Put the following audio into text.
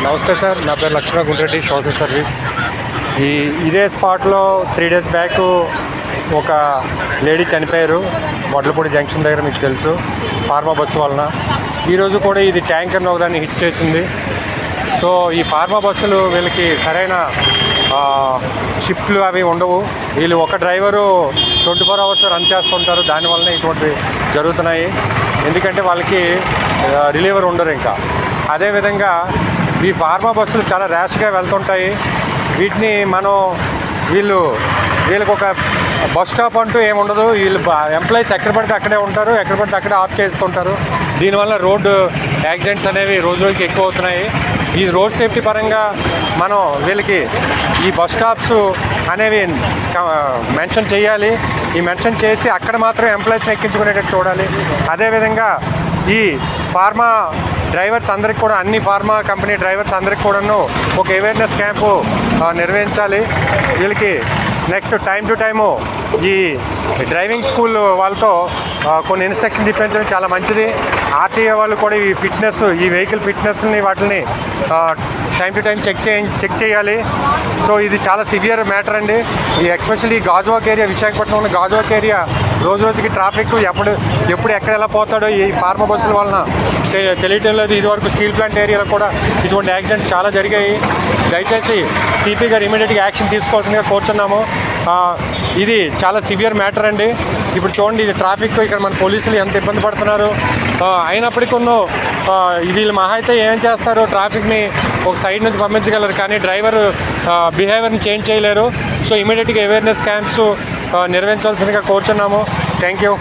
నమస్తే సార్, నా పేరు లక్ష్మణ గుండ్రెడ్డి, సోషల్ సర్వీస్. ఇదే స్పాట్లో 3 days బ్యాక్ ఒక లేడీ చనిపోయారు వడ్లపూడి జంక్షన్ దగ్గర, మీకు తెలుసు, ఫార్మా బస్సు వలన. ఈరోజు కూడా ఇది ట్యాంకర్ని ఒకదాన్ని హిట్ చేసింది. సో ఈ ఫార్మా బస్సులు వీళ్ళకి సరైన షిఫ్ట్లు అవి ఉండవు. వీళ్ళు ఒక డ్రైవరు 24 hours రన్ చేస్తుంటారు. దానివల్ల ఇటువంటివి జరుగుతున్నాయి. ఎందుకంటే వాళ్ళకి రిలీవర్ ఉండరు. ఇంకా అదేవిధంగా ఈ ఫార్మా బస్సులు చాలా ర్యాష్గా వెళ్తుంటాయి. వీటిని వీళ్ళకి ఒక బస్ స్టాప్ అంటూ ఏముండదు. వీళ్ళు ఎంప్లాయీస్ ఎక్కడ పడితే అక్కడే ఉంటారు, ఎక్కడ పడితే అక్కడే ఆఫ్ చేస్తుంటారు. దీనివల్ల రోడ్డు యాక్సిడెంట్స్ అనేవి రోజు రోజుకి ఎక్కువ అవుతున్నాయి. ఈ రోడ్ సేఫ్టీ పరంగా మనం వీళ్ళకి ఈ బస్ స్టాప్స్ అనేవి మెన్షన్ చేయాలి. ఈ మెన్షన్ చేసి అక్కడ మాత్రం ఎంప్లాయీస్ని ఎక్కించుకునేటట్టు చూడాలి. అదేవిధంగా ఈ ఫార్మా డ్రైవర్స్ అందరికి కూడా, అన్ని ఫార్మా కంపెనీ డ్రైవర్స్ అందరికి కూడాను ఒక అవేర్నెస్ క్యాంపు నిర్వహించాలి. వీళ్ళకి నెక్స్ట్ టైం టు టైము ఈ డ్రైవింగ్ స్కూల్ వాళ్ళతో కొన్ని ఇన్స్ట్రక్షన్ ఇప్పించడం చాలా మంచిది. ఆర్టీఏ వాళ్ళు కూడా ఈ ఫిట్నెస్, ఈ వెహికల్ ఫిట్నెస్ని వాటిని టైం టు టైం చెక్ చేయాలి. సో ఇది చాలా సివియర్ మ్యాటర్ అండి. ఈ ఎస్పెషల్లీ గాజువాక్ ఏరియా, విశాఖపట్నంలో గాజువాక్ ఏరియా రోజు రోజుకి ట్రాఫిక్ ఎప్పుడు ఎక్కడ ఎలా పోతాడో ఈ ఫార్మా బస్సుల వలన తెలియటం లేదు. ఇదివరకు స్టీల్ ప్లాంట్ ఏరియాలో కూడా ఇటువంటి యాక్సిడెంట్స్ చాలా జరిగాయి. దయచేసి సిపి గారు ఇమీడియట్గా యాక్షన్ తీసుకోవాల్సిందిగా కోరుతున్నాము. ఇది చాలా సివియర్ మ్యాటర్ అండి. ఇప్పుడు చూడండి, ఇది ట్రాఫిక్, ఇక్కడ మన పోలీసులు ఎంత ఇబ్బంది పడుతున్నారు. అయినప్పటికీ వీళ్ళు మహా అయితే ఏం చేస్తారు, ట్రాఫిక్ని ఒక సైడ్ నుంచి పంపించగలరు, కానీ డ్రైవర్ బిహేవియర్ని చేంజ్ చేయలేరు. సో ఇమీడియట్గా అవేర్నెస్ క్యాంప్స్ నిర్వహించాల్సిందిగా కోరుతున్నాము. Thank you.